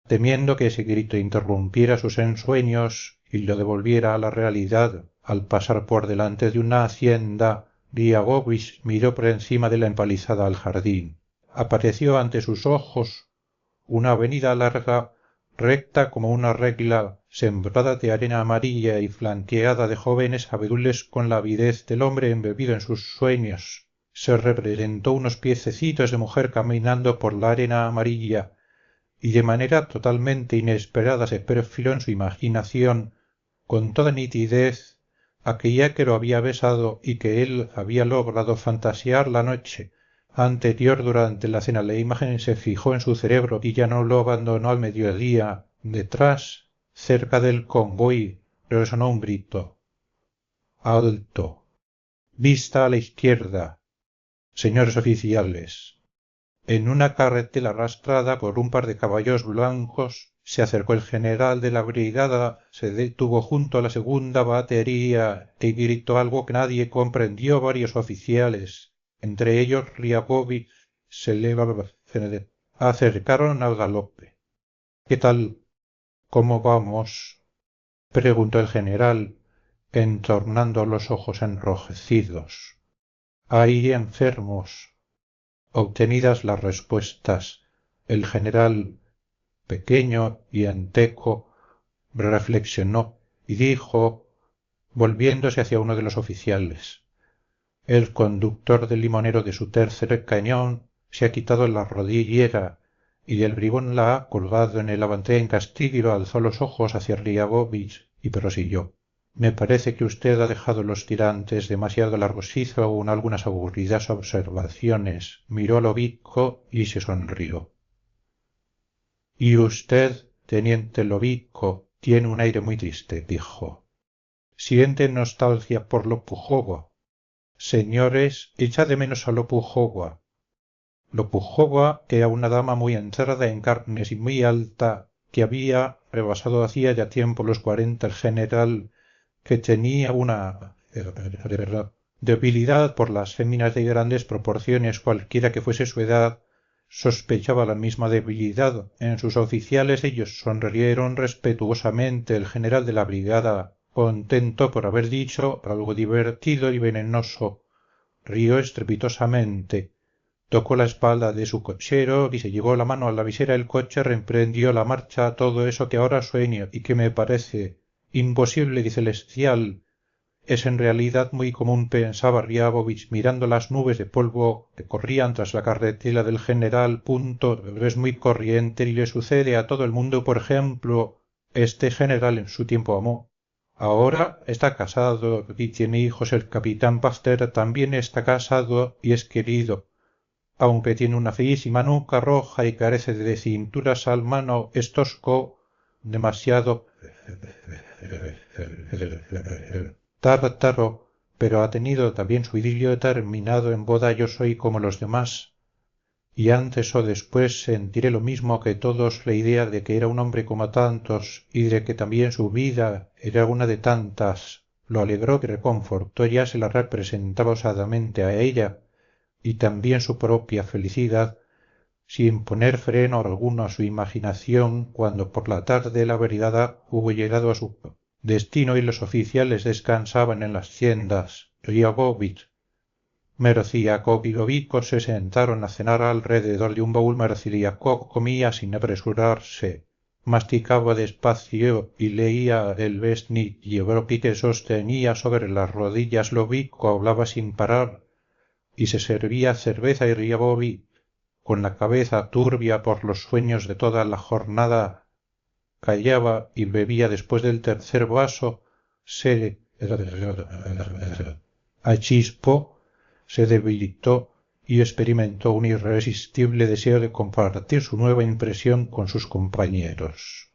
Speaker 1: Temiendo que ese grito interrumpiera sus ensueños y lo devolviera a la realidad al pasar por delante de una hacienda, Griagovich miró por encima de la empalizada al jardín. Apareció ante sus ojos una avenida larga, recta como una regla, sembrada de arena amarilla y flanqueada de jóvenes abedules con la avidez del hombre embebido en sus sueños. Se representó unos piececitos de mujer caminando por la arena amarilla, y de manera totalmente inesperada se perfiló en su imaginación, con toda nitidez, aquella que lo había besado y que él había logrado fantasear la noche anterior durante la cena. La imagen se fijó en su cerebro y ya no lo abandonó al mediodía. Detrás, cerca del convoy, resonó un grito. ¡Alto! Vista a la izquierda. Señores oficiales. En una carretela arrastrada por un par de caballos blancos se acercó el general de la brigada, se detuvo junto a la segunda batería y gritó algo que nadie comprendió. Varios oficiales, entre ellos Griagovich, se acercaron al galope. ¿Qué tal? ¿Cómo vamos? Preguntó el general, entornando los ojos enrojecidos. Hay enfermos. Obtenidas las respuestas, el general, pequeño y enteco, reflexionó y dijo, volviéndose hacia uno de los oficiales: el conductor del limonero de su tercer cañón se ha quitado la rodillera y del bribón la ha colgado en el avantén-castillo y alzó los ojos hacia Griagovich y prosiguió: me parece que usted ha dejado los tirantes demasiado largos. Hizo aún algunas aburridas observaciones, miró a Lovico y se sonrió. Y usted, teniente Lovico, tiene un aire muy triste, dijo. Siente nostalgia por Lopujova. Señores, echa de menos a Lopujova. Lopujova era una dama muy entrada en carnes y muy alta, que había rebasado hacía ya tiempo los 40. El general, que tenía una debilidad por las féminas de grandes proporciones, cualquiera que fuese su edad, sospechaba la misma debilidad en sus oficiales. Ellos sonrieron respetuosamente. El general de la brigada, contento por haber dicho algo divertido y venenoso, rió estrepitosamente, tocó la espalda de su cochero y se llevó la mano a la visera. El coche reemprendió la marcha. Todo eso que ahora sueño y que me parece imposible y celestial es en realidad muy común, pensaba Griagovich mirando las nubes de polvo que corrían tras la carretela del general. Es muy corriente y le sucede a todo el mundo. Por ejemplo, este general en su tiempo amó, ahora está casado y tiene hijos. El capitán Pasteur también está casado y es querido, aunque tiene una feísima nuca roja y carece de cinturas al mano. Es tosco, demasiado tártaro, pero ha tenido también su idilio terminado en boda. Yo soy como los demás, y antes o después sentiré lo mismo que todos, la idea de que era un hombre como tantos y de que también su vida era una de tantas. Lo alegró y reconfortó. Ya se la representaba osadamente a ella, y también su propia felicidad, sin poner freno alguno a su imaginación, cuando por la tarde la brigada hubo llegado a su destino y los oficiales descansaban en las tiendas. Griagovich, Mrciakov y Lovico se sentaron a cenar alrededor de un baúl. Mrciakov comía sin apresurarse, masticaba despacio y leía el Vestnik Yevropy que sostenía sobre las rodillas. Lovico hablaba sin parar y se servía cerveza, y Griagovich, con la cabeza turbia por los sueños de toda la jornada, callaba y bebía. Después del tercer vaso se achispó, se debilitó y experimentó un irresistible deseo de compartir su nueva impresión con sus compañeros.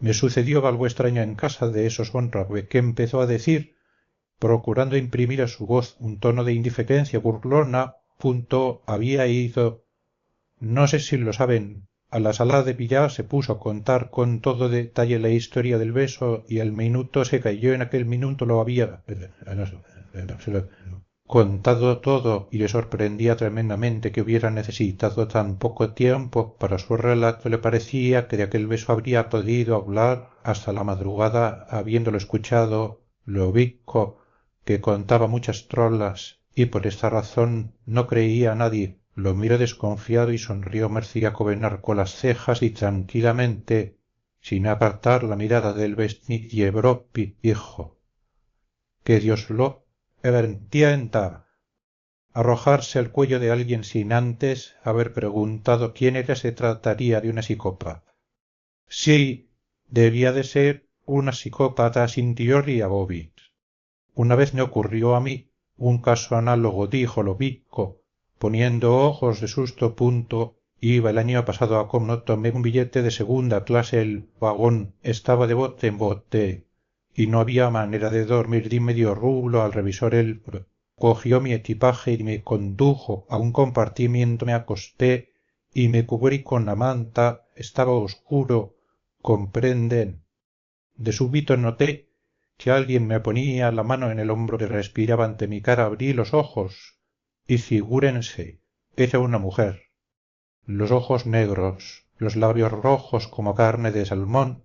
Speaker 1: Me sucedió algo extraño en casa de esos Honrave, que empezó a decir, procurando imprimir a su voz un tono de indiferencia burlona. Había ido, no sé si lo saben, a la sala de billar se puso a contar con todo detalle la historia del beso y al minuto se cayó en aquel minuto lo había contado todo y le sorprendía tremendamente que hubiera necesitado tan poco tiempo para su relato. Le parecía que de aquel beso habría podido hablar hasta la madrugada habiéndolo escuchado Lovico, que contaba muchas trolas y por esta razón no creía a nadie. Lo miró desconfiado y sonrió Mrciaco enarcó las cejas y tranquilamente, sin apartar la mirada del Vesnievropi, dijo: que Dios lo entienda. Arrojarse al cuello de alguien sin antes haber preguntado quién era se trataría de una psicópata. Sí, debía de ser una psicópata, sintió Riabovich. Una vez me ocurrió a mí un caso análogo, dijo Lovico, poniendo ojos de susto. Iba el año pasado a Como, tomé un billete de segunda clase, el vagón estaba de bote en bote y no había manera de dormir. Di medio rublo al revisor, él cogió mi equipaje y me condujo a un compartimiento. Me acosté y me cubrí con la manta, estaba oscuro, comprenden. De súbito noté que alguien me ponía la mano en el hombro y respiraba ante mi cara. Abrí los ojos y figúrense, era una mujer. Los ojos negros, los labios rojos como carne de salmón,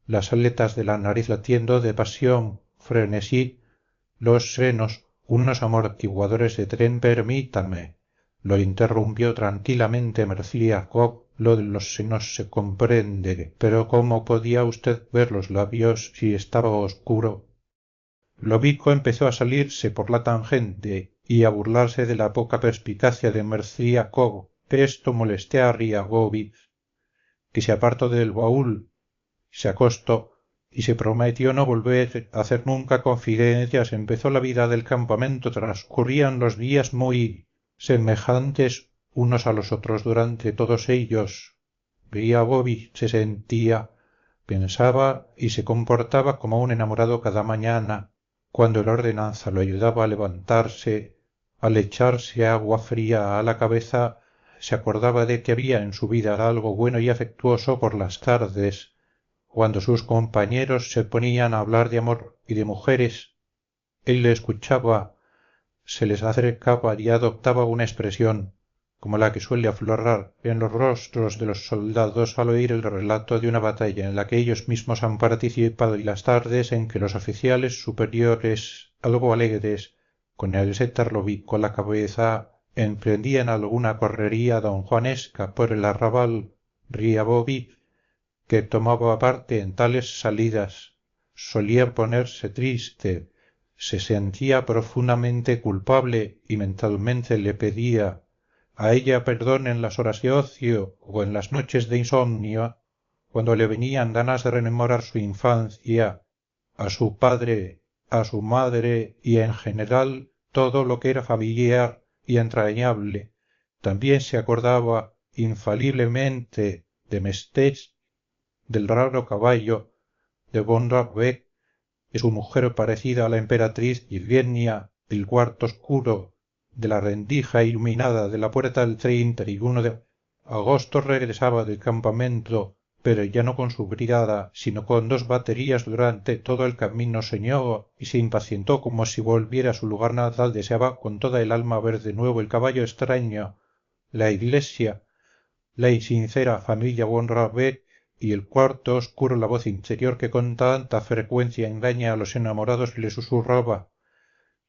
Speaker 1: las aletas de la nariz latiendo de pasión, frenesí, los senos, unos amortiguadores de tren. Permítame, lo interrumpió tranquilamente Mrciakov, lo de los senos se comprende, pero ¿cómo podía usted ver los labios si estaba oscuro? Lovico empezó a salirse por la tangente y a burlarse de la poca perspicacia de Mrciakov. Esto molesté a Riabovich, que se apartó del baúl, se acostó y se prometió no volver a hacer nunca confidencias. Empezó la vida del campamento. Transcurrían los días muy semejantes unos a los otros durante todos ellos. Riabovich se sentía, pensaba y se comportaba como un enamorado cada mañana, cuando el ordenanza lo ayudaba a levantarse. Al echarse agua fría a la cabeza, se acordaba de que había en su vida algo bueno y afectuoso. Por las tardes, cuando sus compañeros se ponían a hablar de amor y de mujeres, él le escuchaba, se les acercaba y adoptaba una expresión como la que suele aflorar en los rostros de los soldados al oír el relato de una batalla en la que ellos mismos han participado, y las tardes en que los oficiales superiores, algo alegres, con el setarlovico a la cabeza, emprendían alguna correría donjuanesca por el arrabal. Riabovich, que tomaba parte en tales salidas, solía ponerse triste, se sentía profundamente culpable y mentalmente le pedía a ella perdón en las horas de ocio o en las noches de insomnio, cuando le venían ganas de rememorar su infancia, a su padre, a su madre y en general todo lo que era familiar y entrañable. También se acordaba infaliblemente de Mestech, del raro caballo, de von Ravbeck, de su mujer parecida a la emperatriz Yevgenia, del cuarto oscuro, de la rendija iluminada de la puerta del 31 de agosto. Regresaba del campamento, pero ya no con su brigada, sino con 2 baterías. Durante todo el camino soñó y se impacientó como si volviera a su lugar natal. Deseaba con toda el alma ver de nuevo el caballo extraño, la iglesia, la insincera familia von Ravbeck y el cuarto oscuro. La voz interior que con tanta frecuencia engaña a los enamorados le susurraba: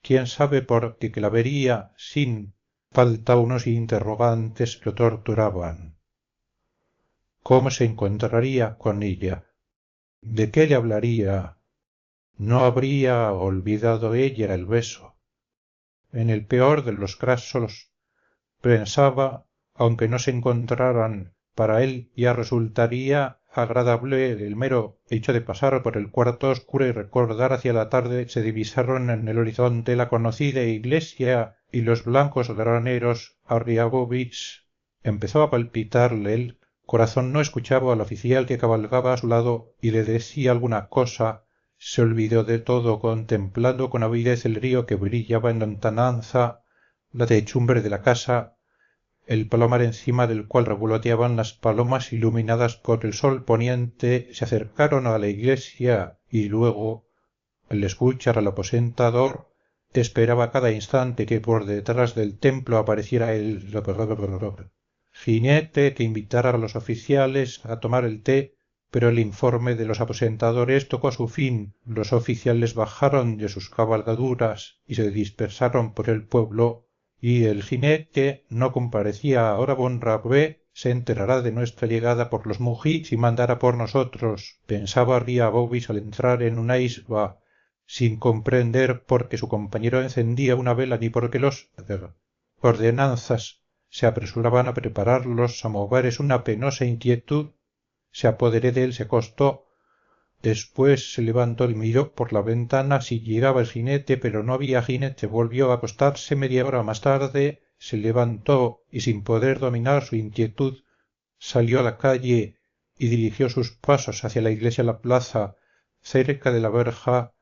Speaker 1: quién sabe por qué, que la vería sin falta. Unos interrogantes lo torturaban. ¿Cómo se encontraría con ella? ¿De qué le hablaría? ¿No habría olvidado ella el beso? En el peor de los casos, pensaba, aunque no se encontraran, para él ya resultaría agradable el mero hecho de pasar por el cuarto oscuro y recordar. Hacia la tarde se divisaron en el horizonte la conocida iglesia y los blancos graneros. A Riabovich empezó a palpitarle el corazón. No escuchaba al oficial que cabalgaba a su lado y le decía alguna cosa. Se olvidó de todo, contemplando con avidez el río que brillaba en lontananza, la techumbre de la casa, el palomar encima del cual revoloteaban las palomas iluminadas por el sol poniente, se acercaron a la iglesia y luego, al escuchar al aposentador, esperaba cada instante que por detrás del templo apareciera el jinete que invitara a los oficiales a tomar el té, pero el informe de los aposentadores tocó su fin, los oficiales bajaron de sus cabalgaduras y se dispersaron por el pueblo, y el jinete no comparecía. Ahora bon rabé se enterará de nuestra llegada por los mujits y mandará por nosotros, pensaba ria bobis al entrar en una isba, sin comprender por qué su compañero encendía una vela ni por qué los ordenanzas se apresuraban a prepararlos a mover. Es una penosa inquietud. Se apoderé de él, se acostó, después se levantó y miró por la ventana si llegaba el jinete, pero no había jinete. Volvió a acostarse. Media hora más tarde se levantó y sin poder dominar su inquietud salió a la calle y dirigió sus pasos hacia la iglesia. La plaza, cerca de la verja,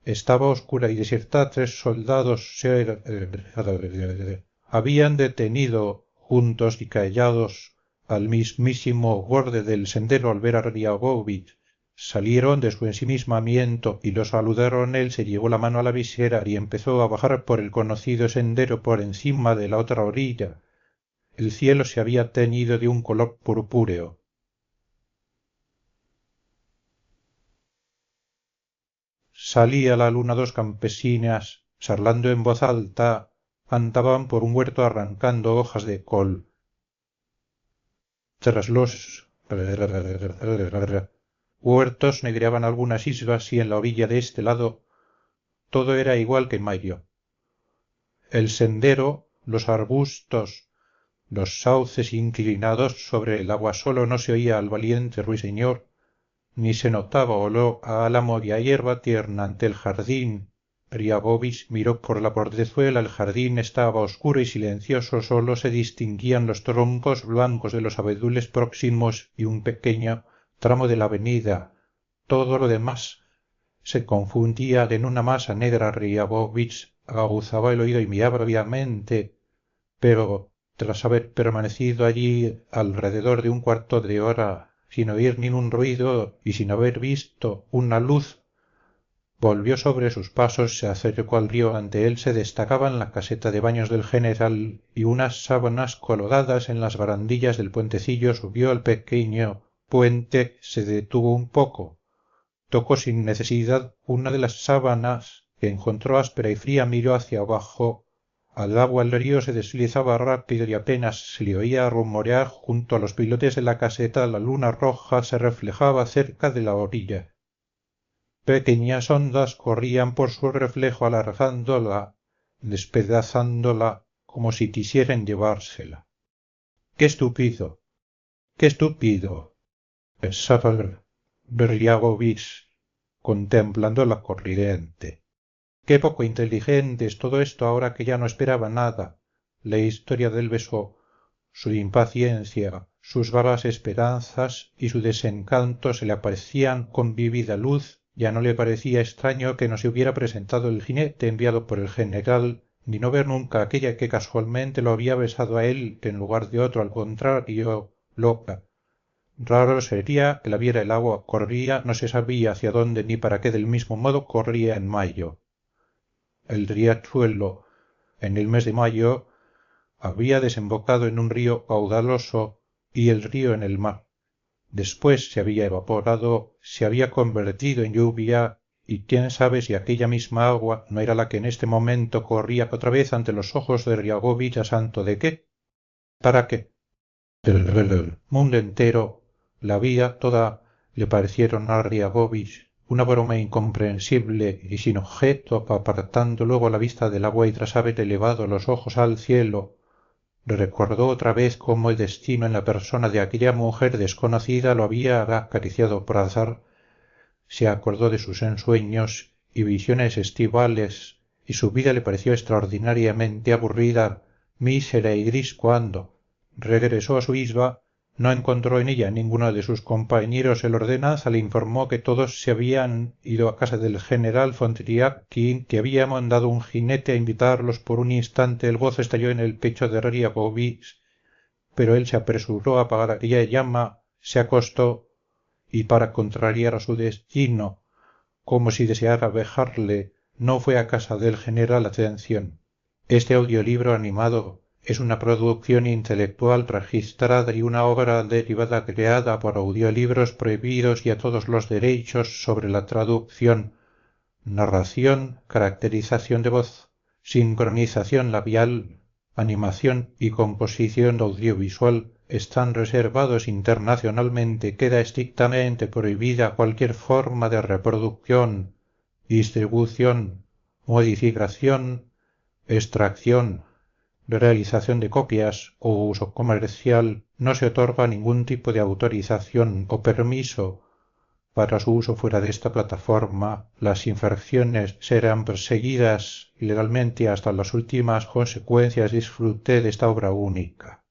Speaker 1: estaba oscura y desierta. 3 soldados se habían detenido juntos y callados al mismísimo borde del sendero al ver a Riabovich. Salieron de su ensimismamiento y lo saludaron. Él se llevó la mano a la visera y empezó a bajar por el conocido sendero por encima de la otra orilla. El cielo se había teñido de un color purpúreo. Salía la luna. 2 campesinas, charlando en voz alta, andaban por un huerto arrancando hojas de col. Tras los huertos negreaban algunas isbas y en la orilla de este lado todo era igual que en mayo. El sendero, los arbustos, los sauces inclinados sobre el agua. Solo no se oía al valiente ruiseñor, ni se notaba olor a álamo y a hierba tierna. Ante el jardín, Riabovich miró por la portezuela. El jardín estaba oscuro y silencioso. Sólo se distinguían los troncos blancos de los abedules próximos y un pequeño tramo de la avenida. Todo lo demás se confundía en una masa negra. Riabovich aguzaba el oído y miraba obviamente, pero tras haber permanecido allí alrededor de un cuarto de hora sin oír ningún ruido y sin haber visto una luz, volvió sobre sus pasos, se acercó al río. Ante él se destacaban la caseta de baños del general y unas sábanas colgadas en las barandillas del puentecillo. Subió al pequeño puente, se detuvo un poco, tocó sin necesidad una de las sábanas que encontró áspera y fría, miró hacia abajo. Al agua el río se deslizaba rápido y apenas se le oía rumorear. Junto a los pilotes de la caseta la luna roja se reflejaba cerca de la orilla. Pequeñas ondas corrían por su reflejo alargándola, despedazándola como si quisieran llevársela. ¡Qué estúpido! ¡Qué estúpido! Pensaba Briagovich contemplando la corriente. Qué poco inteligente es todo esto ahora que ya no esperaba nada. La historia del beso, su impaciencia, sus vagas esperanzas y su desencanto se le aparecían con vívida luz. Ya no le parecía extraño que no se hubiera presentado el jinete enviado por el general, ni no ver nunca aquella que casualmente lo había besado a él en lugar de otro. Al contrario, loca. Raro sería que la viera. El agua corría, no se sabía hacia dónde ni para qué. Del mismo modo corría en mayo. El riachuelo, en el mes de mayo, había desembocado en un río caudaloso y el río en el mar. Después se había evaporado, se había convertido en lluvia, y quién sabe si aquella misma agua no era la que en este momento corría otra vez ante los ojos de Riabovich. ¿A santo de qué? ¿Para qué? El mundo entero, la vida toda, le parecieron a Riabovich una broma incomprensible y sin objeto. Apartando luego la vista del agua y tras haber elevado los ojos al cielo, recordó otra vez cómo el destino en la persona de aquella mujer desconocida lo había acariciado por azar. Se acordó de sus ensueños y visiones estivales, y su vida le pareció extraordinariamente aburrida, mísera y gris. Cuando regresó a su isba, no encontró en ella ninguno de sus compañeros. El ordenanza le informó que todos se habían ido a casa del general von Triakin, que había mandado un jinete a invitarlos. Por un instante el gozo estalló en el pecho de Riabovich. pero él se apresuró a apagar aquella llama, se acostó y para contrariar a su destino, como si deseara vejarle, no fue a casa del general Atención. Este audiolibro animado es una producción intelectual registrada y una obra derivada creada por audiolibros prohibidos y a todos los derechos sobre la traducción, narración, caracterización de voz, sincronización labial, animación y composición audiovisual están reservados internacionalmente. Queda estrictamente prohibida cualquier forma de reproducción, distribución, modificación, extracción, realización de copias o uso comercial. No se otorga ningún tipo de autorización o permiso para su uso fuera de esta plataforma. Las infracciones serán perseguidas legalmente hasta las últimas consecuencias. Disfruté de esta obra única.